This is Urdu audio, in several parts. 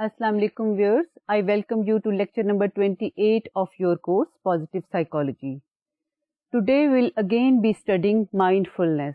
Assalamu alaikum viewers. I welcome you to lecture number 28 of your course Positive Psychology. Today we'll again be studying mindfulness.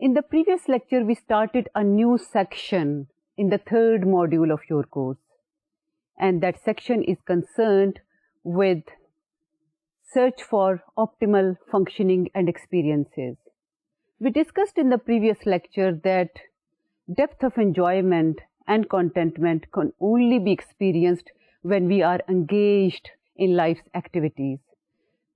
In the previous lecture we started a new section in the third module of your course, and that section is concerned with search for optimal functioning and experiences. We discussed in the previous lecture that depth of enjoyment and contentment can only be experienced when we are engaged in life's activities.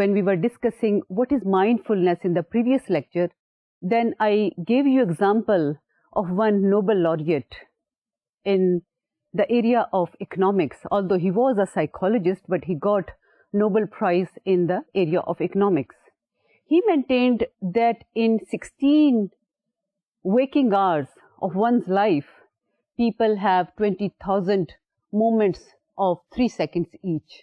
when we were discussing what is mindfulness in the previous lecture, then I gave you example of one Nobel laureate in the area of economics. Although he was a psychologist, but he got Nobel Prize in the area of economics. He maintained that in 16 waking hours of one's life, people have 20,000 moments of 3 seconds each.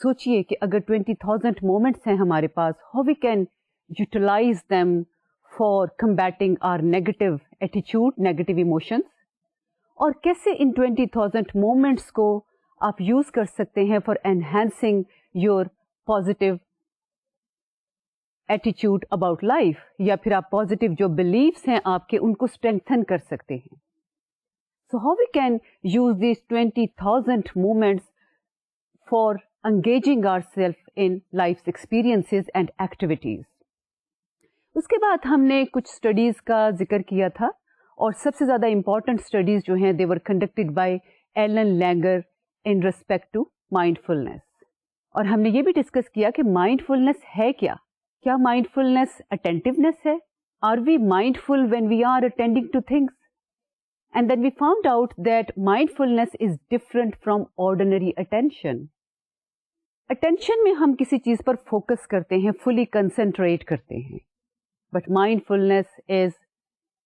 سوچئے کہ اگر 20,000 مومنٹس ہیں ہمارے پاس, how we can utilize them for combating our negative attitude, negative emotions, اور کیسے ان 20,000 مومنٹس کو آپ یوز کر سکتے ہیں for enhancing your positive attitude about life, یا پھر آپ positive جو beliefs ہیں آپ کے ان کو strengthen کر سکتے ہیں. So how we can use these 20,000 moments for engaging ourselves in life's experiences and activities. اس کے بعد ہم نے کچھ اسٹڈیز کا ذکر کیا تھا, اور سب سے زیادہ امپورٹنٹ اسٹڈیز جو ہیں they were conducted by Ellen Langer in respect to mindfulness. اور ہم نے یہ بھی ڈسکس کیا کہ mindfulness ہے کیا. کیا mindfulness attentiveness ہے؟ Are we mindful when we are attending to things? And then we found out that mindfulness is different from ordinary attention. Attention میں ہم کسی چیز پر فوکس کرتے ہیں, فلی کنسنٹریٹ کرتے ہیں, but mindfulness is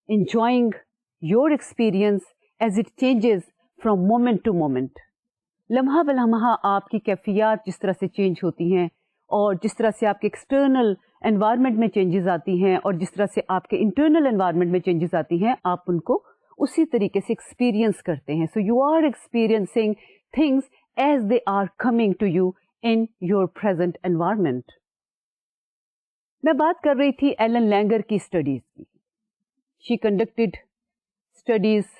enjoying your experience as it changes from moment to moment. لمحہ بلمحہ آپ کی کیفیات جس طرح سے چینج ہوتی ہیں, اور جس طرح سے آپ کے ایکسٹرنل انوائرمنٹ میں چینجز آتی ہیں, اور جس طرح سے آپ کے انٹرنل انوائرمنٹ میں چینجز آتی ہیں, آپ ان کو اسی طریقے سے ایکسپیرئنس کرتے ہیں. So you are experiencing things as they are coming to you in your present environment. میں بات کر رہی تھی ایلن لینگر کی اسٹڈیز کی. She conducted studies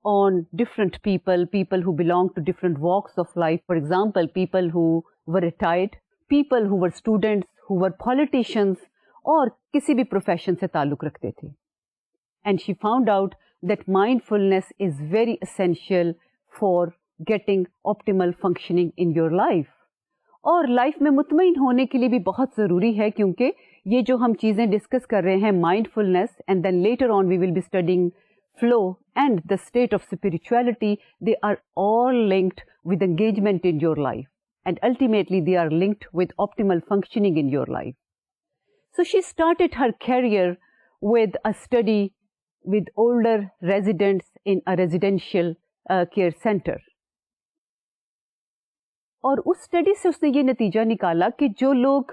on different people who belong to different walks of life. For example, people who were retired, people who were students, who were politicians, اور کسی بھی profession سے تعلق رکھتے تھے. And she found out that mindfulness is very essential for getting optimal functioning in your life. اور لائف میں مطمئن ہونے کے لیے بھی بہت ضروری ہے, کیونکہ یہ جو ہم چیزیں ڈسکس کر رہے ہیں mindfulness, and then later on we will be studying flow and the state of spirituality, they are all linked with engagement in your life, and ultimately they are linked with optimal functioning in your life. So she started her career with a study with older residents in a residential care centre. اور اس اسٹڈی سے اس نے یہ نتیجہ نکالا کہ جو لوگ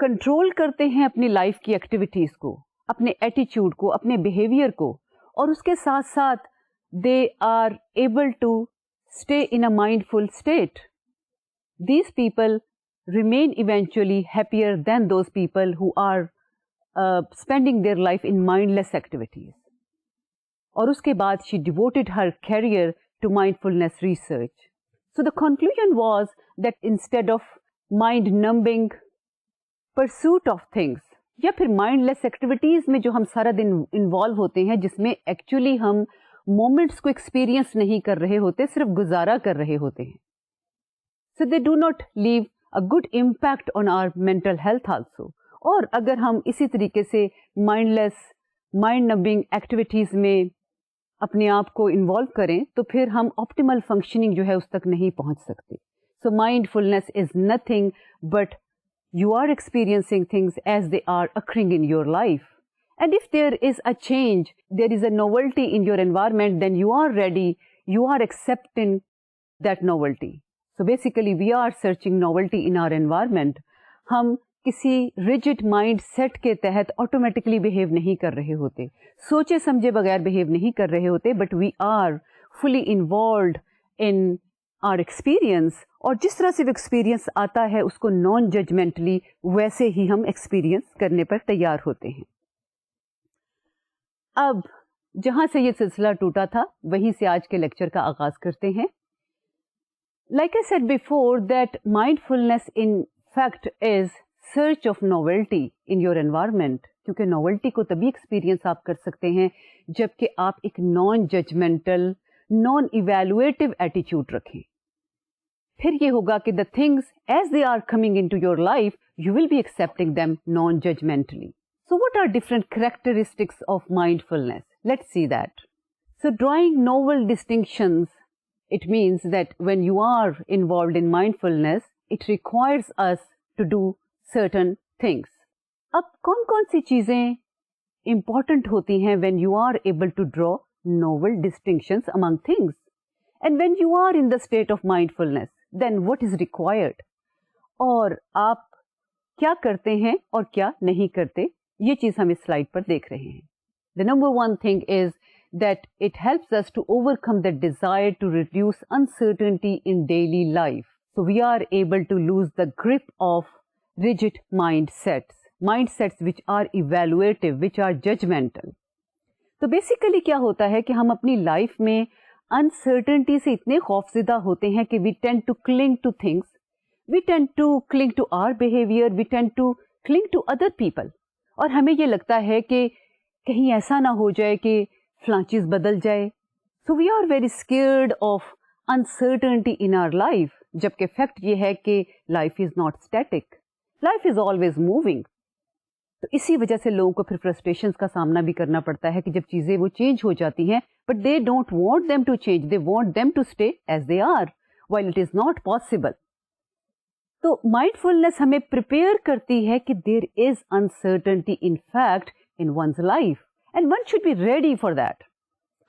کنٹرول کرتے ہیں اپنی لائف کی ایکٹیویٹیز کو, اپنے ایٹیچیوڈ کو, اپنے بیہیویئر کو, اور اس کے ساتھ ساتھ they are able to stay in a mindful state, these people remain eventually happier than those people who are spending their life in mindless activities. اور اس کے بعد she devoted her career to mindfulness research. So the conclusion was that instead of mind-numbing pursuit of things, یا پھر mindless activities میں جو ہم سارا دن involve ہوتے ہیں, جس میں actually ہم moments کو experience نہیں کر رہے ہوتے, صرف گزارا کر رہے ہوتے ہیں. So they do not leave a good impact on our mental health also. اور اگر ہم اسی طریقے سے mindless, mind-numbing activities میں اپنے آپ کو انوالو کریں, تو پھر ہم آپٹیمل فنکشننگ جو ہے اس تک نہیں پہنچ سکتے. So mindfulness is nothing but you are experiencing things as they are occurring in your life. And if there is a change, there is a novelty in your environment, then you are ready, you are accepting that novelty. So basically we are searching novelty in our environment. ہم کسی ریجڈ مائنڈ سیٹ کے تحت آٹومیٹکلی بہیو نہیں کر رہے ہوتے, سوچے سمجھے بغیر بہیو نہیں کر رہے ہوتے, but we are fully involved in our experience, اور جس طرح سے وہ ایکسپیرئنس آتا ہے اس کو نان ججمنٹلی ویسے ہی ہم ایکسپیرئنس کرنے پر تیار ہوتے ہیں. اب جہاں سے یہ سلسلہ ٹوٹا تھا وہیں سے آج کے لیکچر کا آغاز کرتے ہیں. Like I said before that mindfulness in fact is search of novelty in your environment, کیونکہ novelty کو تبھی ایکسپیرئنس آپ کر سکتے ہیں جبکہ آپ ایک نان ججمنٹل نان ایویلویٹو ایٹیچیوڈ رکھیں. پھر یہ ہوگا کہ the things as they are coming into your life you will be accepting them non judgmentally. So what are different characteristics of mindfulness? Let's see that. So drawing novel distinctions, it means that when you are involved in mindfulness, it requires us to do certain things. اب کون کون سی چیزیں important ہوتی ہیں when you are able to draw novel distinctions among things? And when you are in the state of mindfulness, then what is required? اور آپ کیا کرتے ہیں اور کیا نہیں کرتے, یہ چیز ہم اس سلائڈ پر دیکھ رہے ہیں. The number one thing is that it helps us to overcome the desire to reduce uncertainty in daily life. So we are able to lose the grip of rigid mindsets which are evaluative, which are judgmental. تو بیسیکلی کیا ہوتا ہے کہ ہم اپنی لائف میں انسرٹنٹی سے اتنے خوفزدہ ہوتے ہیں کہ we tend to cling to things, we tend to cling to our behavior, we tend to cling to other people. اور ہمیں یہ لگتا ہے کہ کہیں ایسا نہ ہو جائے کہ فلاں چیز بدل جائے. So we are very scared of uncertainty in our life. جبکہ فیکٹ یہ ہے کہ life is not static, life is always moving. تو اسی وجہ سے لوگوں کو پھر فرسٹریشنز کا سامنا بھی کرنا پڑتا ہے کہ جب چیزیں وہ چینج ہو جاتی ہیں, but they don't want them to change, they want them to stay as they are while it is not possible. تو مائنڈ فلنس ہمیں پریپیئر کرتی ہے کہ there is uncertainty in fact in one's life and one should be ready for that.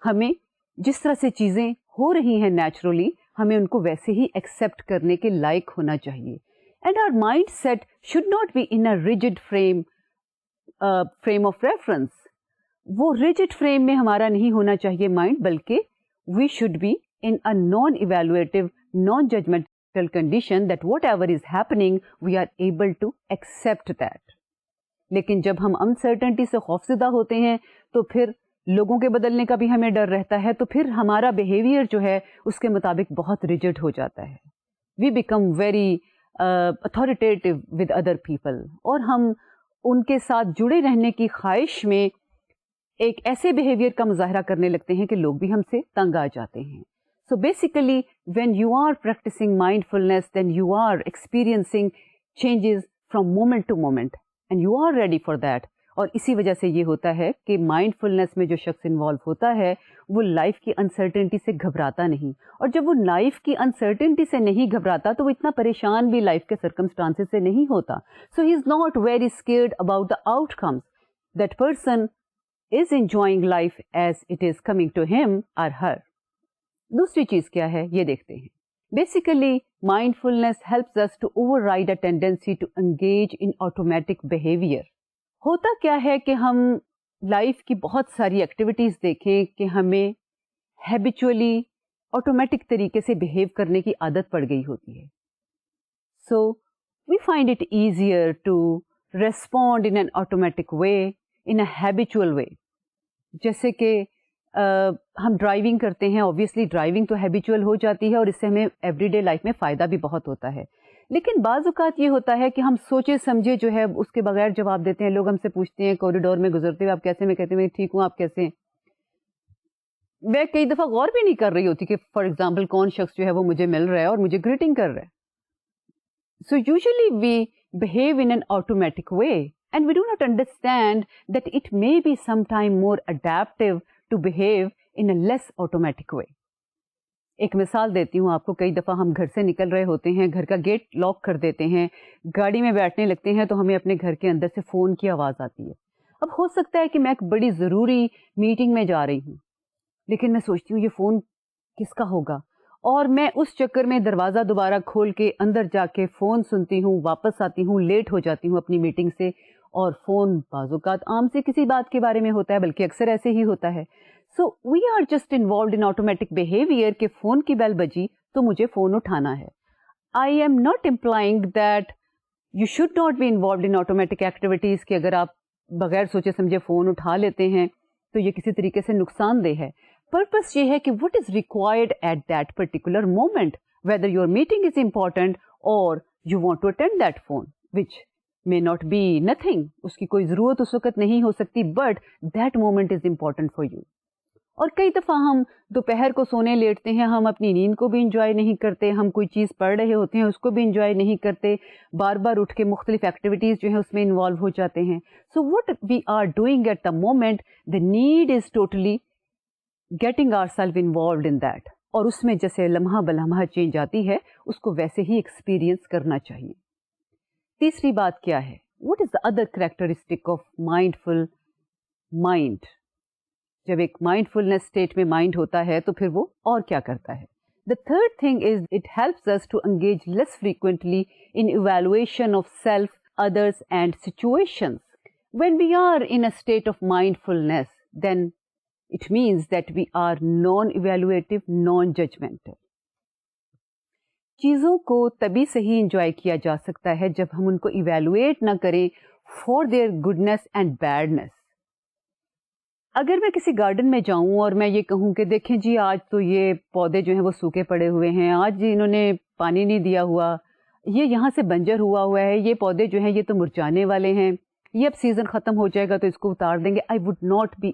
ہمیں جس طرح سے چیزیں ہو رہی ہیں نیچرلی, ہمیں ان کو ویسے ہی ایکسپٹ کرنے کے لائق ہونا چاہیے. And our mind set should not be in a rigid frame of reference. وہ ریجڈ فریم میں ہمارا نہیں ہونا چاہیے مائنڈ, بلکہ we should be in a non evaluative non judgmental condition that whatever is happening we are able to accept that. لیکن جب ہم انسرٹنٹی سے خوفزدہ ہوتے ہیں تو پھر لوگوں کے بدلنے کا بھی ہمیں ڈر رہتا ہے, تو پھر ہمارا بیہیویئر جو ہے اس کے مطابق بہت ریجڈ ہو جاتا ہے. We become very authoritative with other people, اور ہم ان کے ساتھ جڑے رہنے کی خواہش میں ایک ایسے بیہیویئر کا مظاہرہ کرنے لگتے ہیں کہ لوگ بھی ہم سے تنگ آ جاتے ہیں. So basically when you are practicing mindfulness then you are experiencing changes from moment to moment and you are ready for that. اور اسی وجہ سے یہ ہوتا ہے کہ مائنڈ فلنس میں جو شخص انوالو ہوتا ہے وہ لائف کی انسرٹنٹی سے گھبراتا نہیں, اور جب وہ لائف کی انسرٹنٹی سے نہیں گھبراتا تو وہ اتنا پریشان بھی لائف کے سرکمسٹانسز سے نہیں ہوتا. So he is not very scared about the outcomes. That person is enjoying life as it is coming to him or ہر. دوسری چیز کیا ہے یہ دیکھتے ہیں. Basically mind فلنس helps us to override a tendency to engage in automatic behavior. ہوتا کیا ہے کہ ہم لائف کی بہت ساری ایکٹیویٹیز دیکھیں کہ ہمیں ہیبیچولی آٹومیٹک طریقے سے بہیو کرنے کی عادت پڑ گئی ہوتی ہے. So we find it easier to respond in an automatic way, in a habitual way. جیسے کہ ہم ڈرائیونگ کرتے ہیں, اوبیسلی ڈرائیونگ تو ہیبیچول ہو جاتی ہے اور اس سے ہمیں ایوری ڈے لائف میں فائدہ بھی بہت ہوتا ہے. لیکن بعض اوقات یہ ہوتا ہے کہ ہم سوچے سمجھے جو ہے اس کے بغیر جواب دیتے ہیں. لوگ ہم سے پوچھتے ہیں کوریڈور میں گزرتے ہوئے آپ کیسے, میں کہتے ہیں میں ٹھیک ہوں, آپ کیسے ہیں. میں کئی دفعہ غور بھی نہیں کر رہی ہوتی کہ فار ایگزامپل کون شخص جو ہے وہ مجھے مل رہا ہے اور مجھے گریٹنگ کر رہا ہے. So usually we behave in an automatic way and we do not understand that it may be some time more adaptive to behave in a less automatic way. ایک مثال دیتی ہوں آپ کو. کئی دفعہ ہم گھر سے نکل رہے ہوتے ہیں, گھر کا گیٹ لاک کر دیتے ہیں, گاڑی میں بیٹھنے لگتے ہیں تو ہمیں اپنے گھر کے اندر سے فون کی آواز آتی ہے. اب ہو سکتا ہے کہ میں ایک بڑی ضروری میٹنگ میں جا رہی ہوں, لیکن میں سوچتی ہوں یہ فون کس کا ہوگا, اور میں اس چکر میں دروازہ دوبارہ کھول کے اندر جا کے فون سنتی ہوں, واپس آتی ہوں, لیٹ ہو جاتی ہوں اپنی میٹنگ سے. اور فون بعض اوقات عام سے کسی بات کے بارے میں ہوتا ہے, بلکہ اکثر ایسے ہی ہوتا ہے. So we are just involved in automatic behaviour کہ فون کی بیل بجی تو مجھے فون اٹھانا ہے. I am not implying that you should not be involved in automatic activities, کہ اگر آپ بغیر سوچے سمجھے فون اٹھا لیتے ہیں تو یہ کسی طریقے سے نقصان دہ ہے. پرپس یہ ہے کہ what is required at that particular moment, whether your meeting is important or you want to attend that phone, which may not be nothing, اس کی کوئی ضرورت اس وقت نہیں ہو سکتی, but that moment is important for you. اور کئی دفعہ ہم دوپہر کو سونے لیٹتے ہیں, ہم اپنی نیند کو بھی انجوائے نہیں کرتے, ہم کوئی چیز پڑھ رہے ہوتے ہیں اس کو بھی انجوائے نہیں کرتے, بار بار اٹھ کے مختلف ایکٹیویٹیز جو ہیں اس میں انوالو ہو جاتے ہیں. سو what we are doing at the moment, the need is totally getting ourselves involved in that, اور اس میں جیسے لمحہ بلمحہ چینج آتی ہے اس کو ویسے ہی ایکسپیرئنس کرنا چاہیے. تیسری بات کیا ہے, what is the other characteristic of mindful mind? جب ایک مائنڈفلنس اسٹیٹ میں مائنڈ ہوتا ہے تو پھر وہ اور کیا کرتا ہے. The third thing is it helps us to engage less frequently in evaluation of self, others and situations. When we are in a state of mindfulness, then it means that we are non-evaluative, non-judgmental. چیزوں کو تبھی صحیح انجوائے کیا جا سکتا ہے جب ہم ان کو ایویلویٹ نہ کریں for their goodness and badness. اگر میں کسی گارڈن میں جاؤں اور میں یہ کہوں کہ دیکھیں جی آج تو یہ پودے جو ہیں وہ سوکھے پڑے ہوئے ہیں, آج انہوں نے پانی نہیں دیا ہوا, یہ یہاں سے بنجر ہوا ہے, یہ پودے جو ہیں یہ تو مرجھانے والے ہیں, یہ اب سیزن ختم ہو جائے گا تو اس کو اتار دیں گے, I would not be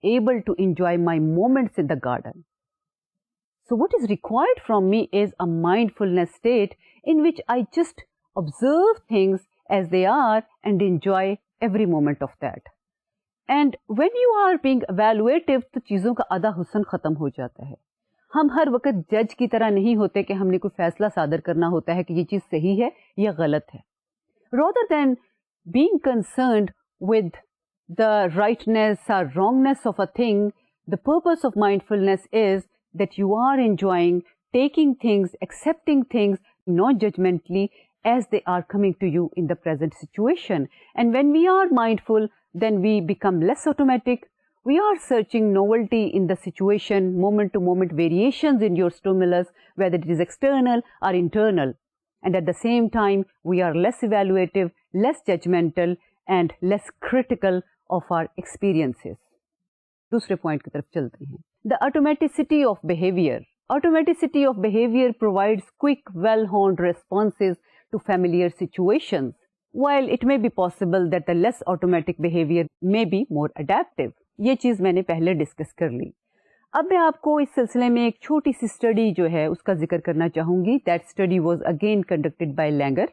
able to enjoy my moments in the garden. So what is required from me is a mindfulness state in which I just observe things as they are and enjoy every moment of that. And when you are being evaluative, تو چیزوں کا آدھا حسن ختم ہو جاتا ہے. ہم ہر وقت جج کی طرح نہیں ہوتے کہ ہم نے کوئی فیصلہ صادر کرنا ہوتا ہے کہ یہ چیز صحیح ہے یا غلط ہے. Rather than being concerned with the rightness or wrongness of a thing, the purpose of mindfulness is that you are enjoying taking things, accepting things non-judgmentally as they are coming to you in the present situation. And when we are mindful, then we become less automatic. We are searching novelty in the situation, moment-to-moment variations in your stimulus, whether it is external or internal. And at the same time, we are less evaluative, less judgmental, and less critical of our experiences. دوسرے پوائنٹ کی طرف چلتے ہیں. The automaticity of behavior. Automaticity of behavior provides quick, well-honed responses to familiar situations, while it may be possible that the less automatic behavior may be more adaptive. یہ چیز میں نے پہلے ڈسکس کر لی. اب میں آپ کو اس سلسلے میں ایک چھوٹی سی اسٹڈی جو ہے اس کا ذکر کرنا چاہوں گی. That study was again conducted by Langer.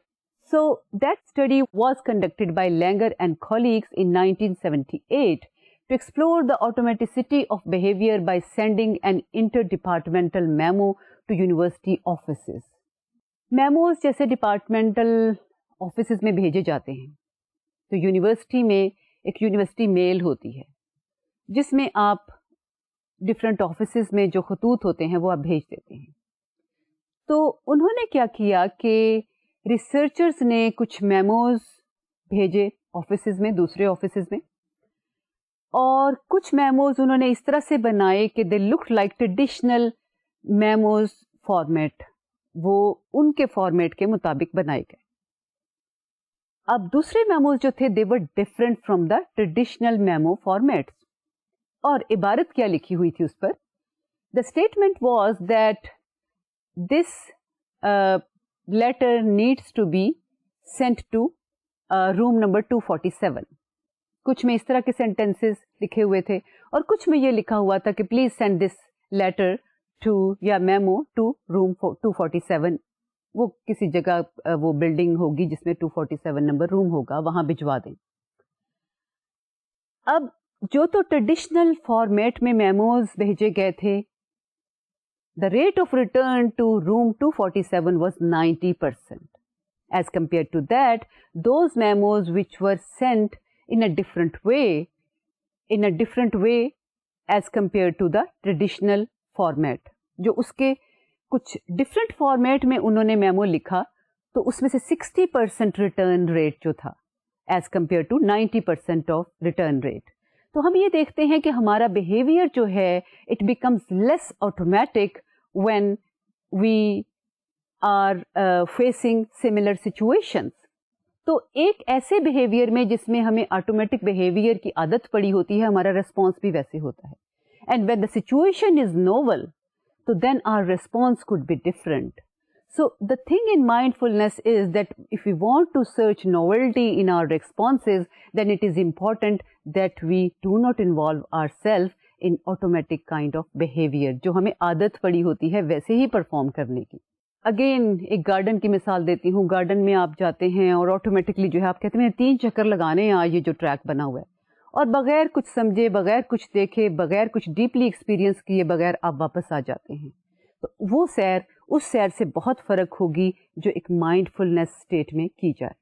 So that study was conducted by Langer and colleagues in 1978. To explore the automaticity of behavior by sending an interdepartmental memo to university offices. Memos جیسے ڈپارٹمنٹل آفیسز میں بھیجے جاتے ہیں تو یونیورسٹی میں ایک یونیورسٹی میل ہوتی ہے جس میں آپ ڈفرینٹ آفیسز میں جو خطوط ہوتے ہیں وہ آپ بھیج دیتے ہیں. تو انہوں نے کیا کیا کہ ریسرچرز نے کچھ میموز بھیجے آفیسز میں, دوسرے آفیسز میں, اور کچھ میموز انہوں نے اس طرح سے بنائے کہ they look like traditional memos format, وہ ان کے فارمیٹ کے مطابق بنائے گئے. اب دوسرے میموز جو تھے they were different from the traditional memo formats. اور عبارت کیا لکھی ہوئی تھی اس پر؟ The statement was that this letter needs to be sent to room number 247. کچھ میں اس طرح کے سینٹینسز لکھے ہوئے تھے اور کچھ میں یہ لکھا ہوا تھا کہ please send this letter to یا میمو ٹو روم 247. وہ کسی جگہ وہ بلڈنگ ہوگی جس میں 247 نمبر روم ہوگا, وہاں بھجوا دیں. اب جو تو ٹریڈیشنل فارمیٹ میں میموز بھیجے گئے تھے the rate of return to room 247 was 90%. As compared to that, those memos which were sent in a different way as compared to the traditional format, جو اس کے کچھ ڈفرینٹ فارمیٹ میں انہوں نے میمو لکھا تو اس میں سے 60% ریٹرن ریٹ جو تھا as compare to 90% of return rate. تو ہم یہ دیکھتے ہیں کہ ہمارا بیہیویئر جو ہے it becomes less automatic when we are facing similar situations. تو ایک ایسے بیہیویئر میں جس میں ہمیں آٹومیٹک بیہیویئر کی عادت پڑی ہوتی ہے ہمارا ریسپانس بھی ویسے ہوتا ہے. And when the situation is novel so then our response could be different. So the thing in mindfulness is that if we want to search novelty in our responses, then it is important that we do not involve ourselves in automatic kind of behavior جو ہمیں عادت پڑی ہوتی ہے ویسے ہی پرفارم کرنے کی. اگین ایک گارڈن کی مثال دیتی ہوں. گارڈن میں آپ جاتے ہیں اور آٹومیٹکلی جو ہے آپ کہتے ہیں 3 چکر لگانے ہیں یہ جو ٹریک بنا ہوا ہے, اور بغیر کچھ سمجھے, بغیر کچھ دیکھے, بغیر کچھ ڈیپلی ایکسپیرینس کیے بغیر آپ واپس آ جاتے ہیں. تو وہ سیر اس سیر سے بہت فرق ہوگی جو ایک مائنڈ فلنس اسٹیٹ میں کی جائے.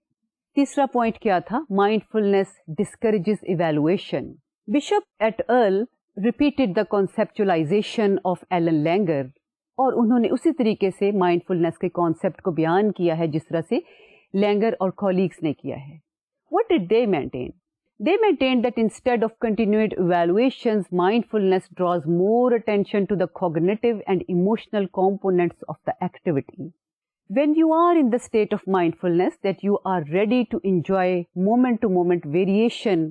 تیسرا پوائنٹ کیا تھا؟ Mindfulness discourages evaluation. Bishop et al repeated the conceptualization of Ellen Langer, اور انہوں نے اسی طریقے سے مائنڈ فلنس کے کانسیپٹ کو بیان کیا ہے جس طرح سے لینگر اور کولیگس نے کیا ہے. What did they maintain? They maintained that instead of continued evaluations, mindfulness draws more attention to the cognitive and emotional components of the activity. When you are in the state of mindfulness, that you are ready to enjoy moment-to-moment variation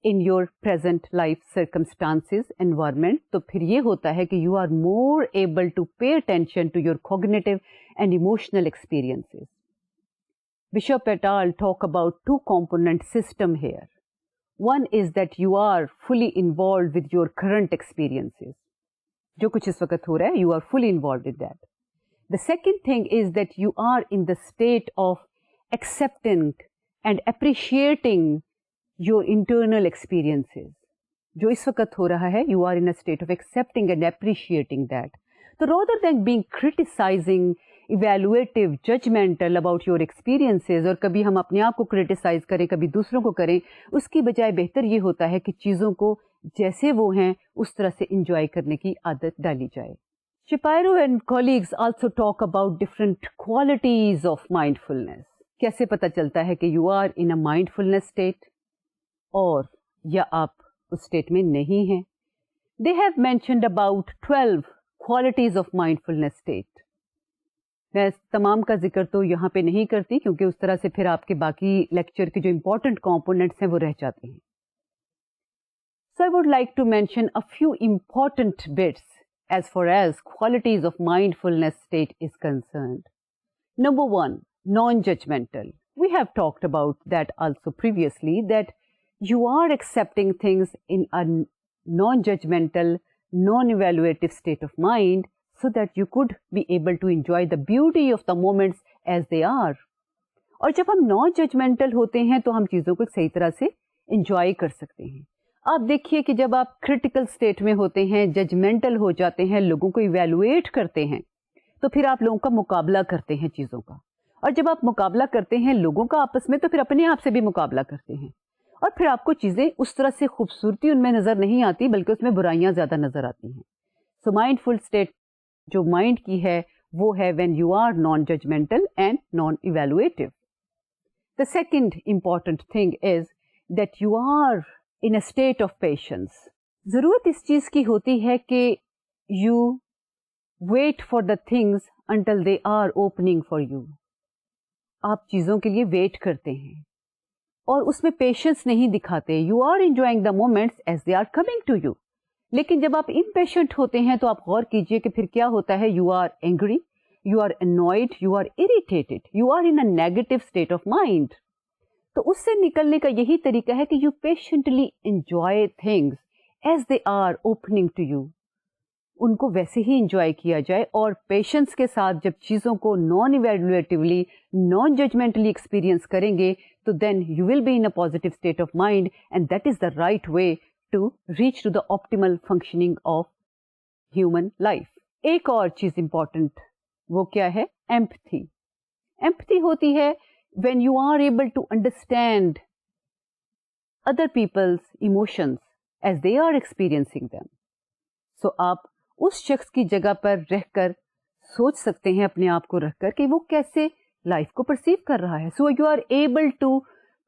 in your present life circumstances, environment, تو پھر یہ ہوتا ہے کہ you are more able to pay attention to your cognitive and emotional experiences. Bishop et al. Talk about 2-component system here. One is that you are fully involved with your current experiences. جو کچھ اس وقت ہو رہا ہے, you are fully involved with that. The second thing is that you are in the state of accepting and appreciating your internal experiences. جو اس وقت ہو رہا ہے, you are in a state of accepting and appreciating that. So rather than being criticizing, evaluative, judgmental about your experiences, اور کبھی ہم اپنے آپ کو criticize کریں, کبھی دوسروں کو کریں, اس کی بجائے بہتر یہ ہوتا ہے کہ چیزوں کو جیسے وہ ہیں اس طرح سے enjoy کرنے کی عادت ڈالی جائے. Shapiro and colleagues also talk about different qualities of mindfulness. کیسے پتہ چلتا ہے کہ you are in a mindfulness state اور یا آپ اس state میں نہیں ہیں. They have mentioned about 12 qualities of mindfulness state. میں تمام کا ذکر تو یہاں پہ نہیں کرتی کیونکہ اس طرح سے پھر آپ کے باقی لیکچر کے جو امپورٹنٹ کمپوننٹس ہیں وہ رہ جاتے ہیں. So I would like to mention a few important bits as far as qualities of mindfulness state is concerned. Number 1, non-judgmental. We have talked about that also previously, that you are accepting things in a non-judgmental, non-evaluative state of mind, so that you could be able to enjoy the beauty of the moments as they are. اور جب ہم نان ججمنٹل ہوتے ہیں تو ہم چیزوں کو صحیح طرح سے انجوائے کر سکتے ہیں. آپ دیکھیے کہ جب آپ کریٹیکل اسٹیٹ میں ہوتے ہیں, ججمنٹل ہو جاتے ہیں, لوگوں کو ایویلویٹ کرتے ہیں, تو پھر آپ لوگوں کا مقابلہ کرتے ہیں چیزوں کا, اور جب آپ مقابلہ کرتے ہیں لوگوں کا آپس میں تو پھر اپنے آپ سے بھی مقابلہ کرتے ہیں, اور پھر آپ کو چیزیں اس طرح سے خوبصورتی ان میں نظر نہیں آتی بلکہ اس میں برائیاں زیادہ نظر آتی ہیں. سو مائنڈفل اسٹیٹ جو مائنڈ کی ہے وہ ہے when you are non-judgmental and non-evaluative. The second important thing is that you are in a state of patience. ضرورت اس چیز کی ہوتی ہے کہ you wait for the things until they are opening for you. آپ چیزوں کے لیے ویٹ کرتے ہیں اور اس میں پیشنس نہیں دکھاتے. You are enjoying the moments as they are coming to you. لیکن جب آپ impatient ہوتے ہیں تو آپ غور کیجئے کہ پھر کیا ہوتا ہے. You are angry, you are annoyed, you are irritated, you are in a negative state of mind. تو اس سے نکلنے کا یہی طریقہ ہے کہ you patiently enjoy things as they are opening to you. ان کو ویسے ہی انجوائے کیا جائے, اور پیشنس کے ساتھ جب چیزوں کو non evaluatively, non judgmentally experience کریں گے تو then you will be in a positive state of mind, and that is the right way to reach to the optimal functioning of human life. ایک اور چیز امپورٹنٹ وہ کیا ہے؟ ایمپتھی. ایمپتھی ہوتی ہے when you are able to understand other people's emotions as they are experiencing them. So آپ اس شخص کی جگہ پر رہ کر سوچ سکتے ہیں اپنے آپ کو رکھ کر کہ وہ کیسے لائف کو پرسیو کر رہا ہے. So you are able to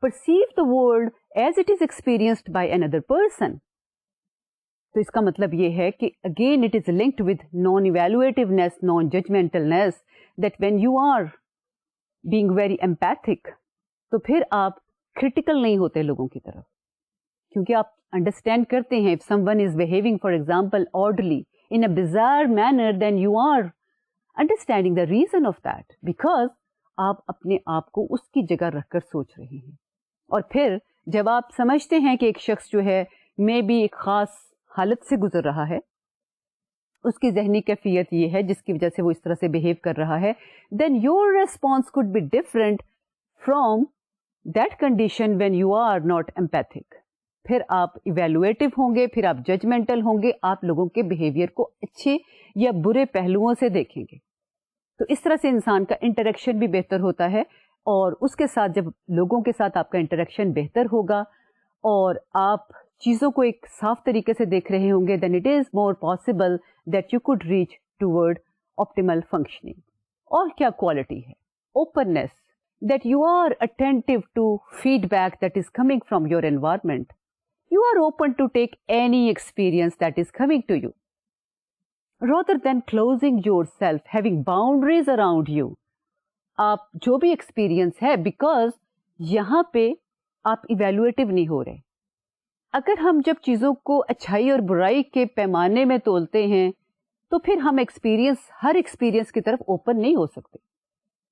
perceive the world as it is experienced by another person. تو اس کا مطلب یہ ہے کہ again it is linked with non-evaluativeness, non-judgmentalness, that when you are being very empathic تو پھر آپ critical نہیں ہوتے لوگوں کی طرف, کیونکہ آپ understand کرتے ہیں if someone is behaving for example orderly in a bizarre manner then you are understanding the reason of that because آپ اپنے آپ کو اس کی جگہ رکھ کر سوچ رہے ہیں. اور پھر جب آپ سمجھتے ہیں کہ ایک شخص جو ہے میں بھی ایک خاص حالت سے گزر رہا ہے, اس کی ذہنی کیفیت یہ ہے جس کی وجہ سے وہ اس طرح سے بہیو کر رہا ہے, then your response could be different from that condition when you are not empathic. پھر آپ ایویلویٹو ہوں گے, پھر آپ ججمنٹل ہوں گے, آپ لوگوں کے بہیویئر کو اچھے یا برے پہلوؤں سے دیکھیں گے. تو اس طرح سے انسان کا انٹریکشن بھی بہتر ہوتا ہے, اور اس کے ساتھ جب لوگوں کے ساتھ آپ کا انٹریکشن بہتر ہوگا اور آپ چیزوں کو ایک صاف طریقے سے دیکھ رہے ہوں گے, then it is more possible that you could reach toward optimal functioning. اور کیا کوالٹی ہے؟ openness, that you are attentive to feedback that is coming from your environment. You are open to take any experience that is coming to you. Rather than closing yourself, having boundaries around you. آپ جو بھی ایکسپیرئنس ہے, بیکاز یہاں پہ آپ ایویلویٹو نہیں ہو رہے. اگر ہم جب چیزوں کو اچھائی اور برائی کے پیمانے میں تولتے ہیں تو پھر ہم ہر ایکسپیرئنس کی طرف اوپن نہیں ہو سکتے,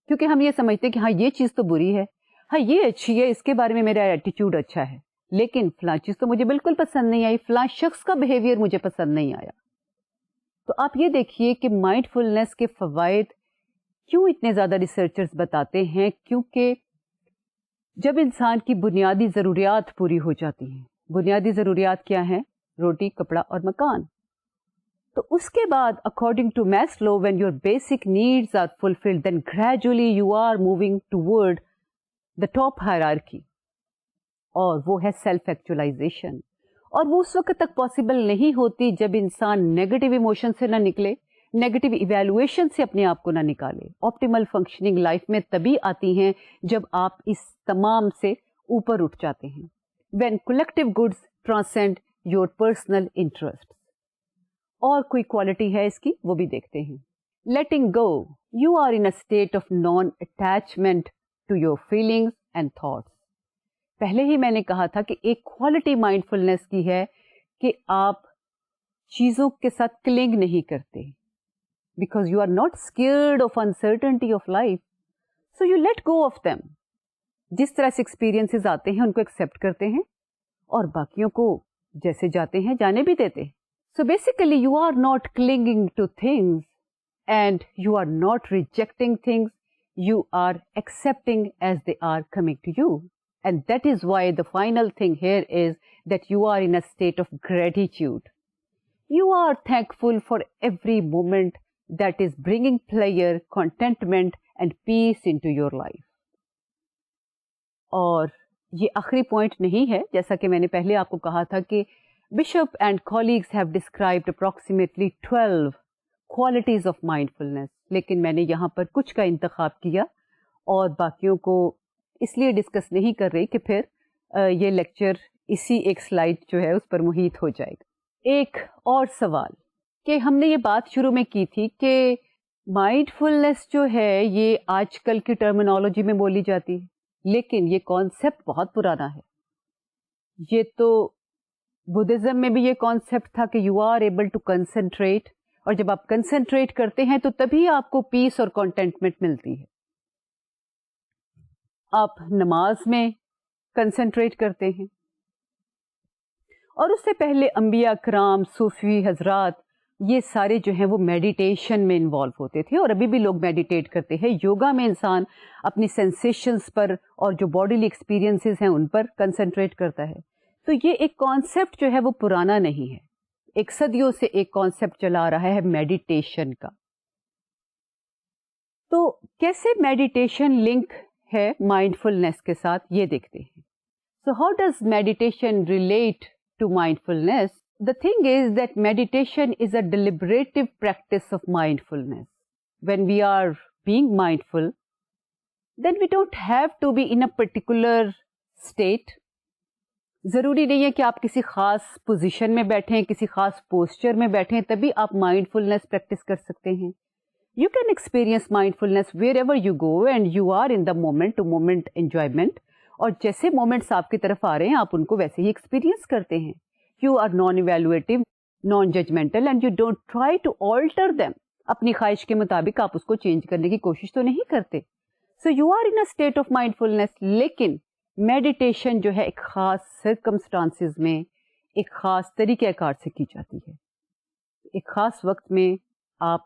کیونکہ ہم یہ سمجھتے کہ ہاں یہ چیز تو بری ہے, ہاں یہ اچھی ہے, اس کے بارے میں میرا ایٹیٹیوڈ اچھا ہے, لیکن فلاں چیز تو مجھے بالکل پسند نہیں آئی, فلاں شخص کا بہیویئر مجھے پسند نہیں آیا. تو آپ یہ دیکھیے کہ مائنڈ فلنس کے فوائد کیوں اتنے زیادہ ریسرچرز بتاتے ہیں, کیونکہ جب انسان کی بنیادی ضروریات پوری ہو جاتی ہیں, بنیادی ضروریات کیا ہیں؟ روٹی, کپڑا اور مکان. تو اس کے بعد according to Maslow when your basic needs are fulfilled then gradually you are moving toward the top hierarchy, اور وہ ہے سیلف ایکچولائزیشن. اور وہ اس وقت تک پاسبل نہیں ہوتی جب انسان نیگیٹو ایموشن سے نہ نکلے, نیگیٹو ایویلویشن سے اپنے آپ کو نہ نکالے. آپٹیمل فنکشننگ لائف میں تبھی آتی ہیں جب آپ اس تمام سے اوپر اٹھ جاتے ہیں. when collective goods transcend your personal interests. اور کوئی کوالٹی ہے اس کی, وہ بھی دیکھتے ہیں. letting go, you are in a state of non-attachment to your feelings and thoughts. پہلے ہی میں نے کہا تھا کہ ایک کوالٹی مائنڈ فلنس کی ہے کہ آپ چیزوں کے ساتھ کلنگ نہیں کرتے, because you are not scared of uncertainty of life, so you let go of them. جس طرح سے ایکسپیرینسز آتے ہیں ان کو ایکسیپٹ کرتے ہیں اور باقیوں کو جیسے جاتے ہیں جانے بھی دیتے ہیں. So basically you are not clinging to things and you are not rejecting things, you are accepting as they are coming to you. And that is why the final thing here is that you are in a state of gratitude. You are thankful for every moment that is bringing pleasure, contentment and peace into your life. اور یہ آخری پوائنٹ نہیں ہے, جیسا کہ میں نے پہلے آپ کو کہا تھا کہ Bishop and colleagues have described approximately 12 qualities of mindfulness, لیکن میں نے یہاں پر کچھ کا انتخاب کیا اور باقیوں کو اس لیے ڈسکس نہیں کر رہی کہ پھر یہ لیکچر اسی ایک سلائیڈ جو ہے اس پر محیط ہو جائے گا. ایک اور سوال کہ ہم نے یہ بات شروع میں کی تھی کہ مائنڈ فلنس جو ہے یہ آج کل کی ٹرمینالوجی میں بولی جاتی ہے, لیکن یہ کانسیپٹ بہت پرانا ہے. یہ تو بدھزم میں بھی یہ کانسیپٹ تھا کہ you are able to concentrate, اور جب آپ کنسنٹریٹ کرتے ہیں تو تبھی آپ کو پیس اور کنٹینٹمنٹ ملتی ہے. آپ نماز میں کنسنٹریٹ کرتے ہیں, اور اس سے پہلے انبیاء کرام, صوفی حضرات, یہ سارے جو ہیں وہ میڈیٹیشن میں انوالو ہوتے تھے, اور ابھی بھی لوگ میڈیٹیٹ کرتے ہیں. یوگا میں انسان اپنی سینسیشنز پر اور جو باڈیلی ایکسپیرینسز ہیں ان پر کنسنٹریٹ کرتا ہے. تو یہ ایک کانسیپٹ جو ہے وہ پرانا نہیں ہے, ایک صدیوں سے ایک کانسیپٹ چلا رہا ہے میڈیٹیشن کا. تو کیسے میڈیٹیشن لنک ہے مائنڈفلنس کے ساتھ یہ دیکھتے ہیں. So how does meditation relate to mindfulness? The thing is that meditation is a deliberative practice of mindfulness. When we are being mindful, then we don't have to be in a particular state. ضروری نہیں ہے کہ آپ کسی خاص پوزیشن میں بیٹھیں, کسی خاص پوسچر میں بیٹھیں تبھی آپ مائنڈفلنس پریکٹس کر سکتے ہیں. You can experience mindfulness wherever you go and you are in the moment to moment enjoyment. اور جیسے مومنٹس آپ کی طرف آ رہے ہیں آپ ان کو ویسے ہی ایکسپیرینس کرتے ہیں. You are non-evaluative, non-judgmental and you don't try to alter them. اپنی خواہش کے مطابق آپ اس کو چینج کرنے کی کوشش تو نہیں کرتے. So you are in a state of mindfulness. لیکن میڈیٹیشن جو ہے ایک خاص سرکمسٹانسز میں ایک خاص طریقہ کار سے کی جاتی ہے. ایک خاص وقت میں آپ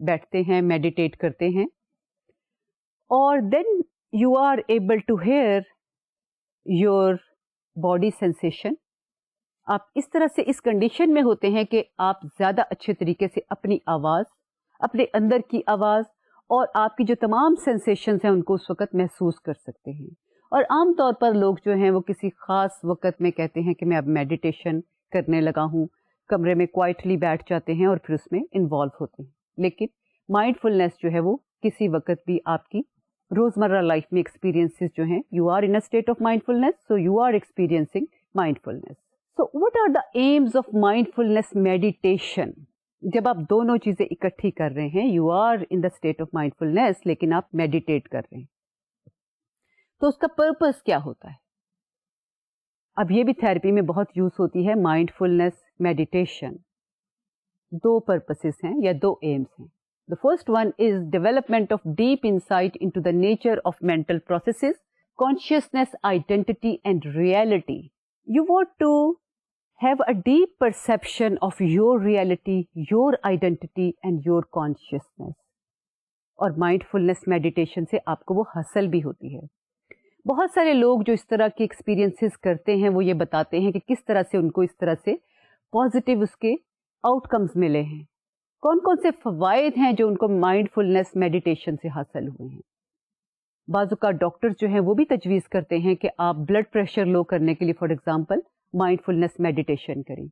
بیٹھتے ہیں, میڈیٹیٹ کرتے ہیں اور then you are able to hear your body sensation. آپ اس طرح سے اس کنڈیشن میں ہوتے ہیں کہ آپ زیادہ اچھے طریقے سے اپنی آواز, اپنے اندر کی آواز اور آپ کی جو تمام سینسیشنز ہیں ان کو اس وقت محسوس کر سکتے ہیں. اور عام طور پر لوگ جو ہیں وہ کسی خاص وقت میں کہتے ہیں کہ میں اب میڈیٹیشن کرنے لگا ہوں, کمرے میں کوائٹلی بیٹھ جاتے ہیں اور پھر اس میں انوالو ہوتے ہیں. لیکن مائنڈفلنس جو ہے وہ کسی وقت بھی آپ کی روزمرہ لائف میں ایکسپیرینسز جو ہیں, you are in a state of mindfulness, so you are experiencing mindfulness. So what are the aims of mindfulness meditation? جب آپ دونوں چیزیں اکٹھی کر رہے ہیں, you are in the state of mindfulness لیکن آپ میڈیٹیٹ کر رہے ہیں, تو اس کا پرپس کیا ہوتا ہے؟ اب یہ بھی تھراپی میں بہت یوز ہوتی ہے مائنڈفلنس میڈیٹیشن. دو پرپسز ہیں یا دو ایمز ہیں. The first one is development of deep insight into the nature of mental processes, consciousness, identity and reality. You want to have a deep perception of your reality, your identity and your consciousness. اور mindfulness meditation سے آپ کو وہ حاصل بھی ہوتی ہے. بہت سارے لوگ جو اس طرح کے ایکسپیرینسز کرتے ہیں وہ یہ بتاتے ہیں کہ کس طرح سے ان کو اس طرح سے پازیٹیو اس کے آؤٹ کمز ملے ہیں, کون کون سے فوائد ہیں جو ان کو مائنڈفلنس میڈیٹیشن سے حاصل ہوئے ہیں. بعض اوقات ڈاکٹر جو ہیں وہ بھی تجویز کرتے ہیں کہ آپ بلڈ پریشر لو کرنے کے لیے فار ایگزامپل مائنڈفلنس میڈیٹیشن کریں.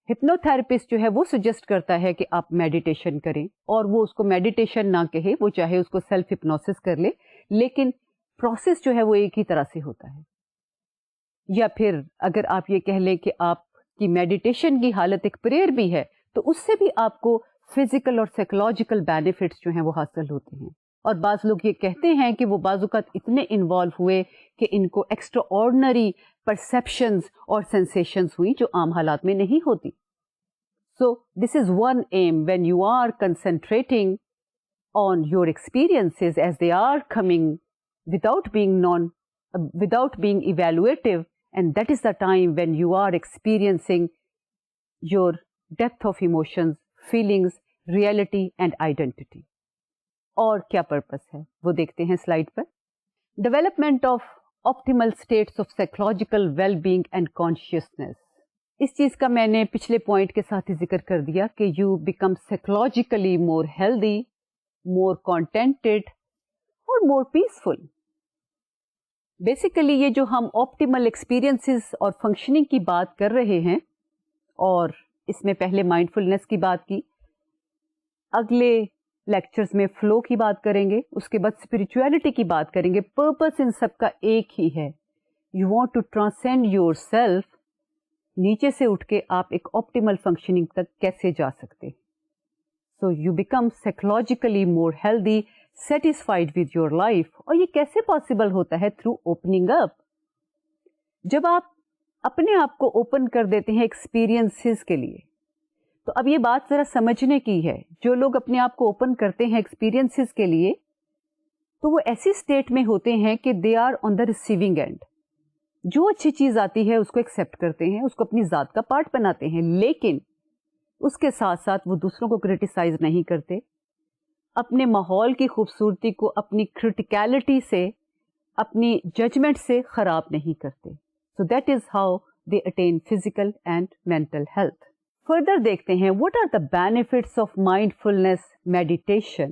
ہپنو تھراپسٹ جو ہے وہ سجیسٹ کرتا ہے کہ آپ میڈیٹیشن کریں, اور وہ اس کو میڈیٹیشن نہ کہے, وہ چاہے اس کو سیلف ہپنوسس کر لے, لیکن پروسیس جو ہے وہ ایک ہی طرح سے ہوتا ہے. یا پھر اگر آپ یہ کہہ لیں کہ آپ کی میڈیٹیشن کی حالت ایک پریئر بھی ہے تو اس سے بھی آپ کو فزیکل اور سائیکولوجیکل بینیفٹس جو ہیں وہ حاصل ہوتے ہیں. اور بعض لوگ یہ کہتے ہیں کہ وہ بعض اوقات اتنے انوالو ہوئے کہ ان کو ایکسٹرا آرڈنری پرسیپشنز اور سینسیشنز ہوئی جو عام حالات میں نہیں ہوتی. So this is one aim when you are concentrating on your experiences as they are coming without being evaluative, and that is the time when you are experiencing your depth of emotions, feelings, reality and identity. اور کیا پرپس ہے وہ دیکھتے ہیں سلائڈ پر. Development of optimal states of psychological well being and consciousness. اس چیز کا میں نے پچھلے پوائنٹ کے ساتھ ہی ذکر کر دیا کہ you become psychologically more healthy, more contented اور مور پیسفل. بیسیکلی یہ جو ہم آپٹیمل ایکسپیرئنسز اور فنکشننگ کی بات کر رہے ہیں, اور اس میں پہلے مائنڈفلنس کی بات کی, اگلے لیکچرز میں فلو کی بات کریں گے, اس کے بعد اسپرچویلٹی کی بات کریں گے. پرپس ان سب کا ایک ہی ہے, you want to transcend yourself. نیچے سے اٹھ کے آپ ایک آپٹیمل فنکشننگ تک کیسے جا سکتے. So you become psychologically more healthy, satisfied with your life. اور یہ کیسے پاسبل ہوتا ہے؟ Through opening up. جب آپ اپنے آپ کو اوپن کر دیتے ہیں ایکسپیرئنسز کے لیے, تو اب یہ بات ذرا سمجھنے کی ہے. جو لوگ اپنے آپ کو اوپن کرتے ہیں ایکسپیرئنسز کے لیے, تو وہ ایسی اسٹیٹ میں ہوتے ہیں کہ they are on the receiving end. جو اچھی چیز آتی ہے اس کو ایکسیپٹ کرتے ہیں, اس کو اپنی ذات کا پارٹ بناتے ہیں, لیکن اس کے ساتھ ساتھ وہ دوسروں کو کرٹیسائز نہیں کرتے, اپنے ماحول کی خوبصورتی کو اپنی کرٹیکلٹی سے, اپنی ججمنٹ سے خراب نہیں کرتے. So that is how they eighteen physical and mental health. Further دیکھتے ہیں what are the benefits of mindfulness meditation.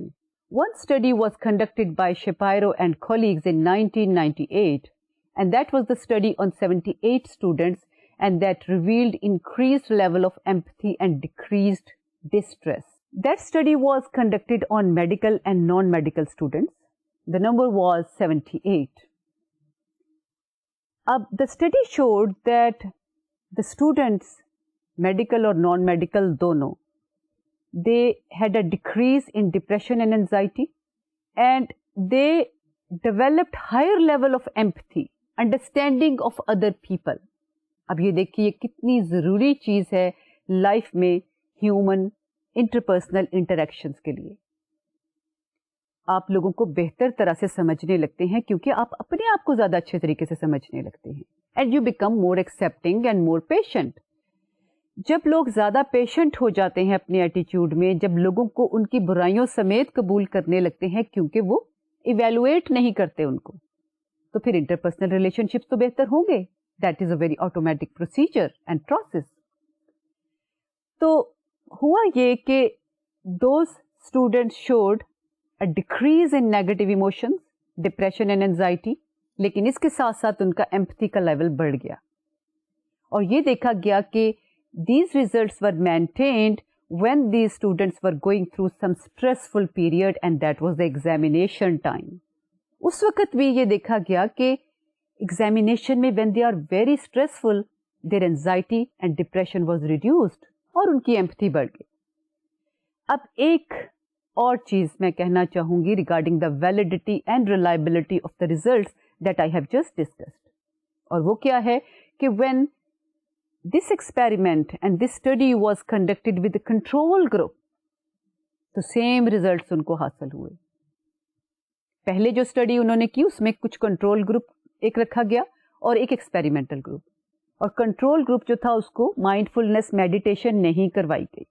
One study was conducted by Shapiro and colleagues in 1998, and that was the study on 78 students, and that revealed increased level of empathy and decreased distress. That study was conducted on medical and non-medical students. The number was 78. The study showed that the students, medical or non-medical دونوں, they had a decrease in depression and anxiety, and they developed higher level of empathy, understanding of other people. اب یہ دیکھیے کتنی ضروری چیز ہے لائف میں ہیومن انٹرپرسنل انٹریکشنز کے لیے. آپ لوگوں کو بہتر طرح سے سمجھنے لگتے ہیں کیونکہ آپ اپنے آپ کو زیادہ اچھے طریقے سے سمجھنے لگتے ہیں. And you become more accepting and more patient. جب لوگ زیادہ پیشنٹ ہو جاتے ہیں اپنے ایٹیچیوڈ میں, جب لوگوں کو ان کی برائیوں سمیت قبول کرنے لگتے ہیں کیونکہ وہ ایویلویٹ نہیں کرتے ان کو, تو پھر انٹرپرسنل ریلیشن شپس تو بہتر ہوں گے. That is a very automatic procedure and process. تو ہوا یہ کہ those students should a decrease in negative emotions, depression and anxiety, لیکن اس کے ساتھ ساتھ ان کا ایمپتھی کا لیول بڑھ گیا. اور یہ دیکھا گیا کہ these results were maintained when these students were going through some stressful period, and that was the examination time. اس وقت بھی یہ دیکھا گیا کہ examination میں when they are very stressful, their anxiety and depression was reduced اور ان کی empathy بڑھ گئی. اب ایک اور چیز میں کہنا چاہوں گی regarding the validity and reliability of the results that I have just discussed. اور وہ کیا ہے کہ when this experiment and this study was conducted with the control group, تو same results ان کو حاصل ہوئے. پہلے جو اسٹڈی انہوں نے کی اس میں کچھ کنٹرول گروپ ایک رکھا گیا اور ایک ایکسپیریمنٹل گروپ, اور کنٹرول گروپ جو تھا اس کو مائنڈ فلنس میڈیٹیشن نہیں کروائی گئی.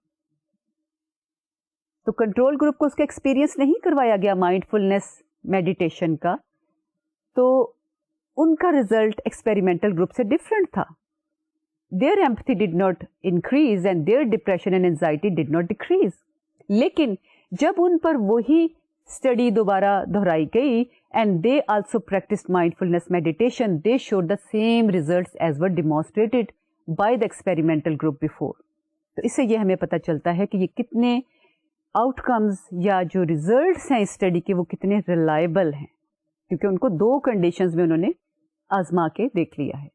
تو کنٹرول گروپ کو اس کا ایکسپیرئنس نہیں کروایا گیا مائنڈ فلنس میڈیٹیشن کا, تو ان کا ریزلٹ ایکسپیریمنٹل گروپ سے ڈفرینٹ تھا. Their empathy did not increase and their depression and anxiety did not decrease. لیکن جب ان پر وہی اسٹڈی دوبارہ دہرائی گئی and they also practiced mindfulness meditation, they showed the same results as were demonstrated by the experimental group before. تو اس سے یہ ہمیں پتہ چلتا ہے کہ یہ کتنے آؤٹ کمز یا جو ریزلٹس ہیں اس اسٹڈی کے وہ کتنے ریلائبل ہیں, کیونکہ ان کو دو کنڈیشنز میں انہوں نے آزما کے دیکھ لیا ہے.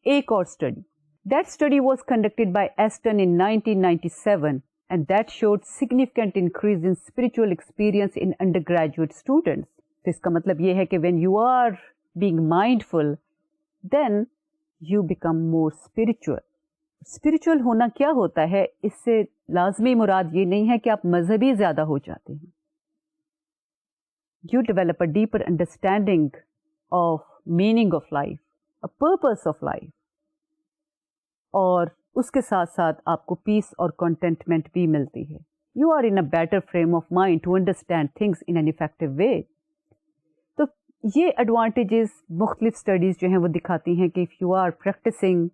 ایک اور study, that study was conducted by Aston in 1997, and that showed significant increase in spiritual experience in undergraduate students. تو اس کا مطلب یہ ہے کہ when you are being mindful, then you become more spiritual. Spiritual ہونا کیا ہوتا ہے, اس سے لازمی مراد یہ نہیں ہے کہ آپ مذہبی زیادہ ہو جاتے ہیں. You develop a deeper understanding of meaning of life, a purpose of life. اور اس کے ساتھ ساتھ آپ کو پیس اور کنٹینٹمنٹ بھی ملتی ہے. You are in a better frame of mind to understand things in an effective way. تو یہ ایڈوانٹیجز مختلف اسٹڈیز جو ہیں وہ دکھاتی ہیں کہ if you are practicing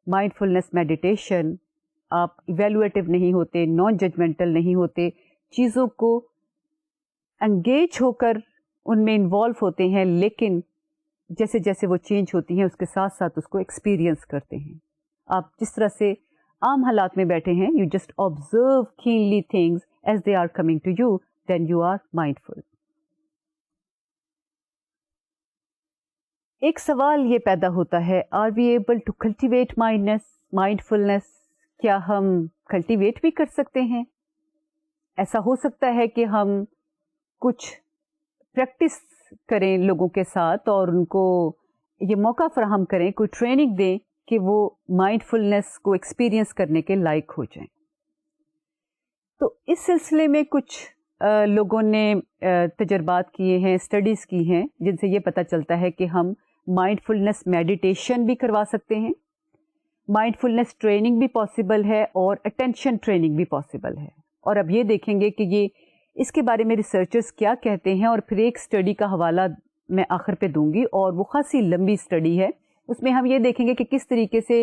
mindfulness meditation, آپ ایویلویٹو نہیں ہوتے, نان ججمنٹل نہیں ہوتے, چیزوں کو انگیج ہو کر ان میں انوالو ہوتے ہیں, لیکن جیسے جیسے وہ چینج ہوتی ہیں اس کے ساتھ ساتھ اس کو ایکسپیرئنس کرتے ہیں. آپ جس طرح سے عام حالات میں بیٹھے ہیں, you just observe keenly things as they are coming to you, then you are mindful. ایک سوال یہ پیدا ہوتا ہے, are we able to cultivate mindfulness? کیا ہم کلٹیویٹ بھی کر سکتے ہیں؟ ایسا ہو سکتا ہے کہ ہم کچھ پریکٹس کریں لوگوں کے ساتھ اور ان کو یہ موقع فراہم کریں, کوئی ٹریننگ دیں کہ وہ مائنڈ فلنس کو ایکسپیرئنس کرنے کے لائق ہو جائیں. تو اس سلسلے میں کچھ لوگوں نے تجربات کیے ہیں, اسٹڈیز کی ہیں, جن سے یہ پتہ چلتا ہے کہ ہم مائنڈ فلنس میڈیٹیشن بھی کروا سکتے ہیں, مائنڈ فلنس ٹریننگ بھی پاسبل ہے, اور اٹینشن ٹریننگ بھی پاسبل ہے. اور اب یہ دیکھیں گے کہ یہ اس کے بارے میں ریسرچرز کیا کہتے ہیں, اور پھر ایک اسٹڈی کا حوالہ میں آخر پہ دوں گی, اور وہ خاصی لمبی اسٹڈی ہے. اس میں ہم یہ دیکھیں گے کہ کس طریقے سے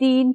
3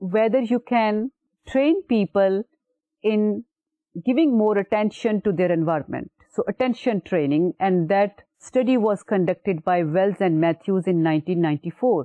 whether you can train people in giving more attention to their environment. So attention training, and that study was conducted by Wells and Matthews in 1994.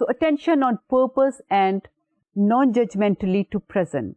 So attention on purpose and non-judgmentally to present.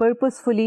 purposefully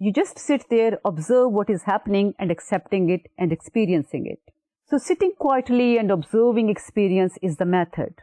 you just sit there, observe what is happening and accepting it and experiencing it. So sitting quietly and observing experience is the method.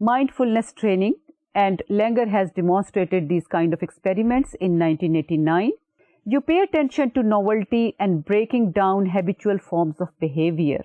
Mindfulness training, and Langer has demonstrated these kind of experiments in 1989. You pay attention to novelty and breaking down habitual forms of behavior.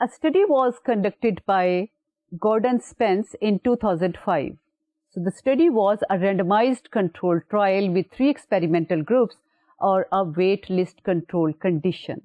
A study was conducted by Gordon Spence in 2005. So the study was a randomized controlled trial with 3 experimental groups or a wait list control condition.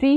3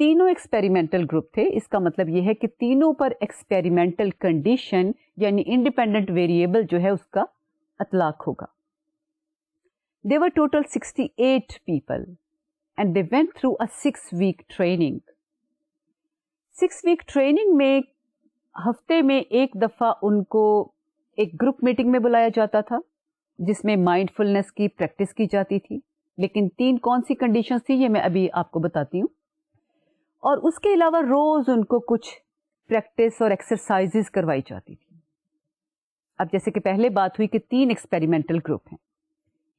تینوں ایکسپیریمنٹل گروپ تھے. اس کا مطلب یہ ہے کہ تینوں پر ایکسپیریمنٹل کنڈیشن یعنی انڈیپینڈنٹ ویریبل جو ہے اس کا اطلاق ہوگا. There were total 68 people and they went through a 6-week training. 6-week training میں ہفتے میں ایک دفعہ ان کو ایک گروپ میٹنگ میں بلایا جاتا تھا جس میں مائنڈ فلنس کی پریکٹس کی جاتی تھی. لیکن 3 کون سی کنڈیشنز تھی یہ میں ابھی آپ کو بتاتی ہوں. اور اس کے علاوہ روز ان کو کچھ پریکٹس اور ایکسرسائزز کروائی جاتی تھی. اب جیسے کہ پہلے بات ہوئی کہ 3 ایکسپیریمنٹل گروپ ہیں.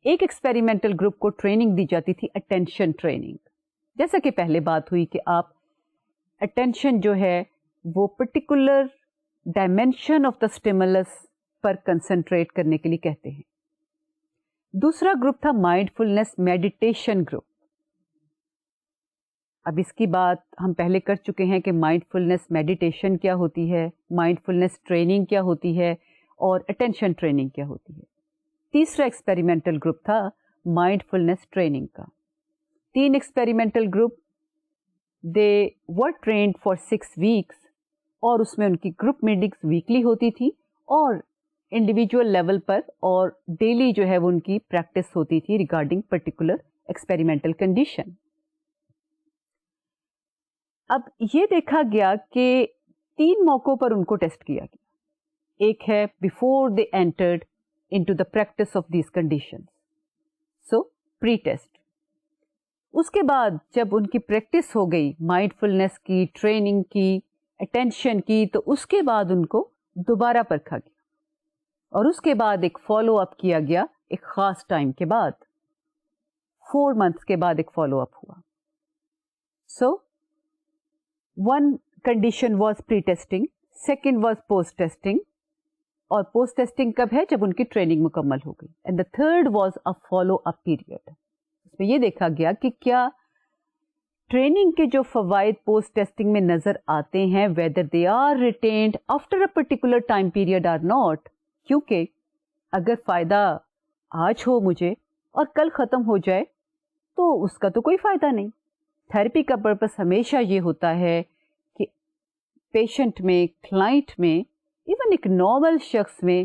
ایک ایکسپیریمنٹل گروپ کو ٹریننگ دی جاتی تھی اٹینشن ٹریننگ. جیسا کہ پہلے بات ہوئی کہ آپ اٹینشن جو ہے وہ particular dimension of the stimulus per concentrate کرنے کے لیے کہتے ہیں. دوسرا گروپ تھا مائنڈ فلنس میڈیٹیشن گروپ. اب اس کی بات ہم پہلے کر چکے ہیں کہ مائنڈ فلنس میڈیٹیشن کیا ہوتی ہے, مائنڈ فلنس ٹریننگ کیا ہوتی ہے اور اٹینشن ٹریننگ کیا ہوتی ہے. تیسرا ایکسپیریمنٹل گروپ تھا مائنڈ فلنس ٹریننگ کا. 3 experimental group they were trained for 6 weeks اور اس میں ان کی گروپ میٹنگز ویکلی ہوتی تھی اور انڈیویجول لیول پر اور ڈیلی جو ہے وہ ان کی پریکٹس ہوتی تھی ریگارڈنگ پرٹیکولر ایکسپیریمنٹل کنڈیشن. اب یہ دیکھا گیا کہ 3 موقعوں پر ان کو ٹیسٹ کیا گیا. ایک ہے before they entered into the practice of these conditions. So, pre-test. اس کے بعد جب ان کی پریکٹس ہو گئی مائنڈ فلنس کی, ٹریننگ کی, اٹینشن کی, تو اس کے بعد ان کو دوبارہ پرکھا گیا اور اس کے بعد ایک فالو اپ کیا گیا ایک خاص ٹائم کے بعد. 4 months کے بعد ایک فالو اپ ہوا. So, one condition was pre-testing, second was post-testing, اور پوسٹ ٹیسٹنگ کب ہے جب ان کی ٹریننگ مکمل ہو گئی. And the third was a follow up period. اس میں یہ دیکھا گیا کہ کیا ٹریننگ کے جو فوائد پوسٹ ٹیسٹنگ میں نظر آتے ہیں whether they are retained after a particular time period or not. کیونکہ اگر فائدہ آج ہو مجھے اور کل ختم ہو جائے تو اس کا تو کوئی فائدہ نہیں. تھراپی کا پرپس ہمیشہ یہ ہوتا ہے کہ پیشنٹ میں, کلائنٹ میں, ایون ایک نارمل شخص میں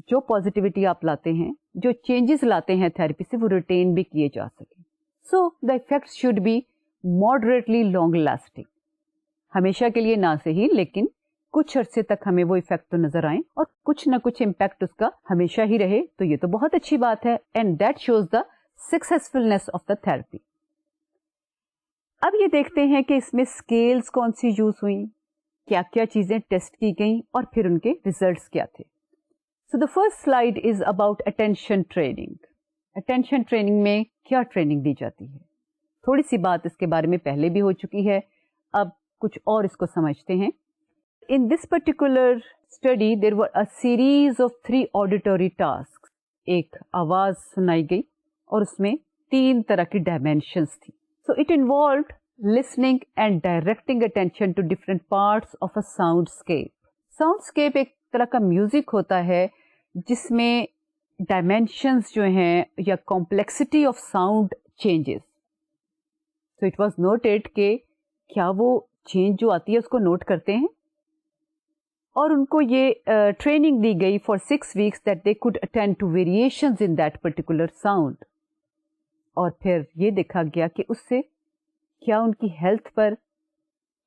جو پازیٹیوٹی آپ لاتے ہیں, جو چینجز لاتے ہیں تھراپی سے, وہ ریٹین بھی کیے جا سکیں. So the effects should be moderately long lasting. ہمیشہ کے لیے نہ صحیح لیکن کچھ عرصے تک ہمیں وہ افیکٹ تو نظر آئیں اور کچھ نہ کچھ امپیکٹ اس کا ہمیشہ ہی رہے, تو یہ تو بہت اچھی بات ہے. And that shows the successfulness of the therapy. اب یہ دیکھتے ہیں کہ اس میں اسکیلز کون سی یوز ہوئیں, کیا کیا چیزیں ٹیسٹ کی گئیں اور پھر ان کے ریزلٹس کیا تھے. So the first slide is about attention training. Attention training میں کیا ٹریننگ دی جاتی ہے, تھوڑی سی بات اس کے بارے میں پہلے بھی ہو چکی ہے, اب کچھ اور اس کو سمجھتے ہیں. In this particular study there were a series of 3 auditory task. ایک آواز سنائی گئی اور اس میں 3 طرح کی ڈائمینشنس تھی. So it involved listening and directing attention to different parts of a soundscape. Soundscape ایک طرح کا میوزک ہوتا ہے جس میں ڈائمینشنز جو ہیں یا complexity of sound changes. So it was noted کہ کیا وہ چینج جو آتی ہے اس کو نوٹ کرتے ہیں, اور ان کو یہ ٹریننگ دی گئی for 6 weeks that they could attend to variations in that particular sound. اور پھر یہ دیکھا گیا کہ اس سے کیا ان کی ہیلتھ پر,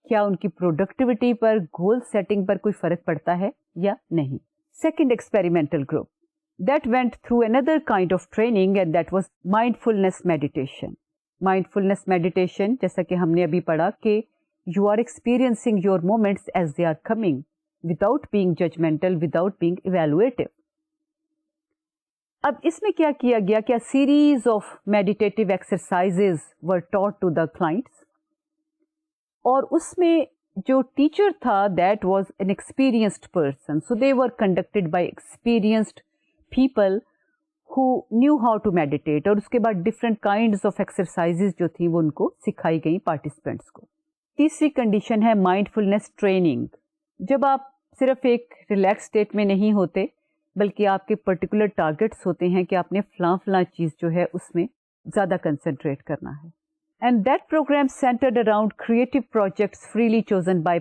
کیا ان کی پروڈکٹیوٹی پر, گول سیٹنگ پر کوئی فرق پڑتا ہے یا نہیں. Second experimental group that went through another kind of training and that was mindfulness meditation. Mindfulness meditation جیسا کہ ہم نے ابھی پڑھا کہ you are experiencing your moments as they are coming without being judgmental, without being evaluative. اب اس میں کیا کیا گیا کہ series of meditative exercises were taught to the clients, اور اس میں جو ٹیچر تھا that was N experienced person. So they were conducted by experienced people who knew how to meditate. اور اس کے بعد ڈفرینٹ کائنڈز آف ایکسرسائزز جو تھی وہ ان کو سکھائی گئی پارٹیسپینٹس کو. تیسری کنڈیشن ہے مائنڈ فلنس ٹریننگ. جب آپ صرف ایک ریلیکس اسٹیٹ میں نہیں ہوتے بلکہ آپ کے پرٹیکولر ٹارگیٹس ہوتے ہیں کہ آپ نے فلاں چیز جو ہے اس میں زیادہ کنسنٹریٹ کرنا ہے. And that program centered around creative projects freely chosen by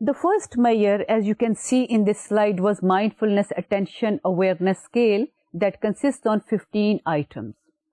The first measure, as you can see in this slide, was mindfulness attention awareness scale that consists on 15 items.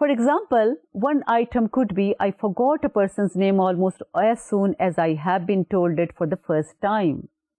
For example, one item could be, I forgot a person's name almost as soon as I have been told it for the first time.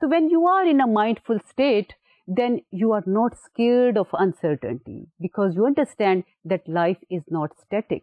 So when you are in a mindful state, then you are not scared of uncertainty because you understand that life is not static.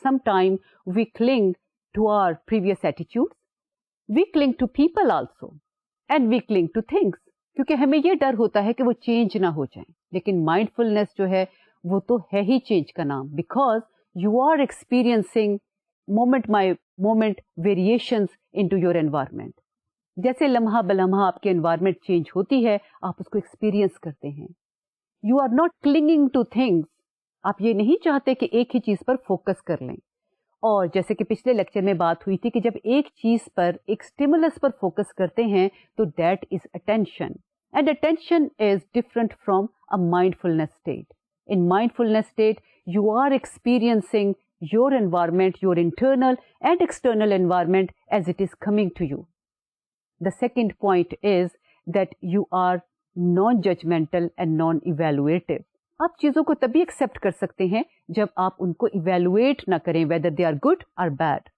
sometime we cling to our previous attitudes, we cling to people also, and we cling to things. کیونکہ ہمیں یہ ڈر ہوتا ہے کہ وہ چینج نہ ہو جائیں. لیکن مائنڈفلنس جو ہے وہ تو ہے ہی چینج کا نام, because you are experiencing moment by moment variations into your environment. جیسے لمحہ بلمحہ آپ کے انوائرمنٹ چینج ہوتی ہے, آپ اس کو ایکسپیرئنس کرتے ہیں. You are not clinging to things. آپ یہ نہیں چاہتے کہ ایک ہی چیز پر فوکس کر لیں. اور جیسے کہ پچھلے لیکچر میں بات ہوئی تھی کہ جب ایک چیز پر, ایک اسٹیمولس پر فوکس کرتے ہیں تو that is attention. And attention is different from a mindfulness state. In mindfulness state, you are experiencing your environment, your internal and external environment as it is coming to you. The second point is that you are non-judgmental and non-evaluative. آپ چیزوں کو تبھی ایکسیپٹ کر سکتے ہیں جب آپ ان کو ایویلویٹ نہ کریں, whether they are good or bad,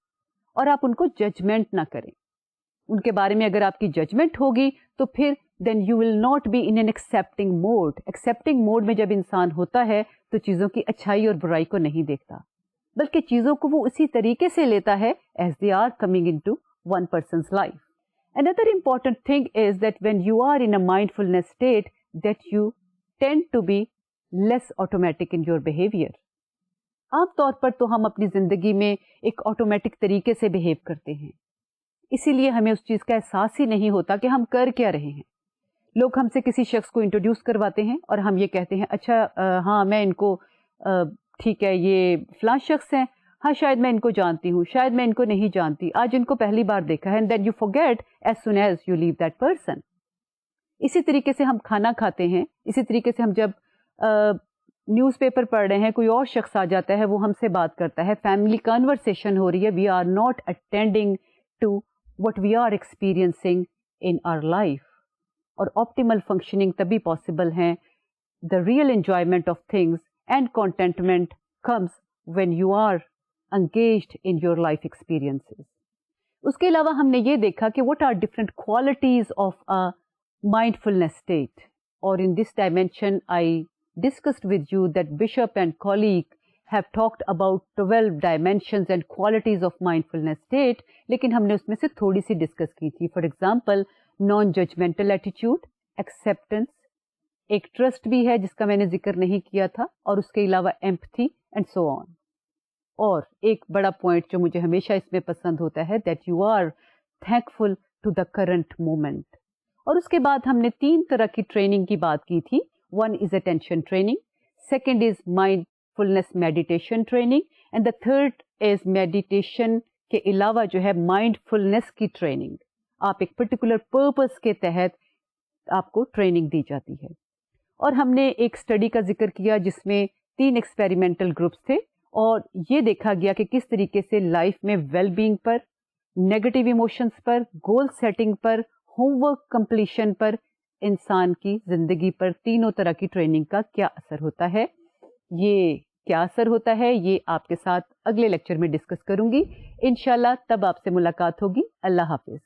اور آپ ان کو ججمنٹ نہ کریں. ان کے بارے میں اگر آپ کی ججمنٹ ہوگی تو پھر then you will not be in an accepting mode. Accepting mode میں جب انسان ہوتا ہے تو چیزوں کی اچھائی اور برائی کو نہیں دیکھتا, بلکہ چیزوں کو وہ اسی طریقے سے لیتا ہے as they are coming into one person's life. Another important thing is that when you are in a mindfulness state, that you tend to be less automatic in your behavior. عام طور پر تو ہم اپنی زندگی میں ایک آٹومیٹک طریقے سے بہیو کرتے ہیں, اسی لیے ہمیں اس چیز کا احساس ہی نہیں ہوتا کہ ہم کر کیا رہے ہیں. لوگ ہم سے کسی شخص کو انٹروڈیوس کرواتے ہیں اور ہم یہ کہتے ہیں اچھا ہاں میں ان کو ٹھیک ہے یہ فلاں شخص ہیں, ہاں شاید میں ان کو جانتی ہوں, شاید میں ان کو نہیں جانتی, آج ان کو پہلی بار دیکھا ہے. And then you forget as soon as you leave that person. اسی طریقے سے ہم کھانا کھاتے ہیں, اسی طریقے سے ہم جب نیوز پیپر پڑھ رہے ہیں, کوئی اور شخص آ جاتا ہے, وہ ہم سے بات کرتا ہے, فیملی کنورسیشن ہو رہی ہے, we are not attending to what we are experiencing in our life. اور آپٹیمل فنکشننگ تبھی پاسبل ہیں, the real enjoyment of things and contentment comes when you are engaged in your life experiences. اس کے علاوہ ہم نے یہ دیکھا کہ what are different qualities of a mindfulness state. اور in this dimension I discussed with you that Bishop and colleague have talked about 12 dimensions and qualities of mindfulness state, لیکن ہم نے اس میں سے تھوڑی سی ڈسکس کی تھی. فار ایگزامپل نان ججمنٹل ایٹیچیوڈ, ایکسیپٹنس, ایک ٹرسٹ بھی ہے جس کا میں نے ذکر نہیں کیا تھا, اور اس کے علاوہ ایمپتھی اینڈ سو آن. اور ایک بڑا پوائنٹ جو مجھے ہمیشہ اس میں پسند ہوتا ہے, that you are thankful to the current moment. اور اس کے بعد ہم نے 3 طرح کی ٹریننگ کی بات کی تھی. One is attention training, second is mindfulness meditation training, and the third is meditation کے علاوہ جو ہے مائنڈفلنس کی ٹریننگ. آپ ایک پرٹیکولر پرپز کے تحت آپ کو ٹریننگ دی جاتی ہے. اور ہم نے ایک اسٹڈی کا ذکر کیا جس میں 3 ایکسپیریمنٹل گروپس تھے, اور یہ دیکھا گیا کہ کس طریقے سے لائف میں ویل بینگ پر, نیگیٹو ایموشنس پر, گول سیٹنگ پر, ہوم ورک کمپلیشن پر, انسان کی زندگی پر تینوں طرح کی ٹریننگ کا کیا اثر ہوتا ہے. یہ کیا اثر ہوتا ہے یہ آپ کے ساتھ اگلے لیکچر میں ڈسکس کروں گی انشاءاللہ. تب آپ سے ملاقات ہوگی. اللہ حافظ.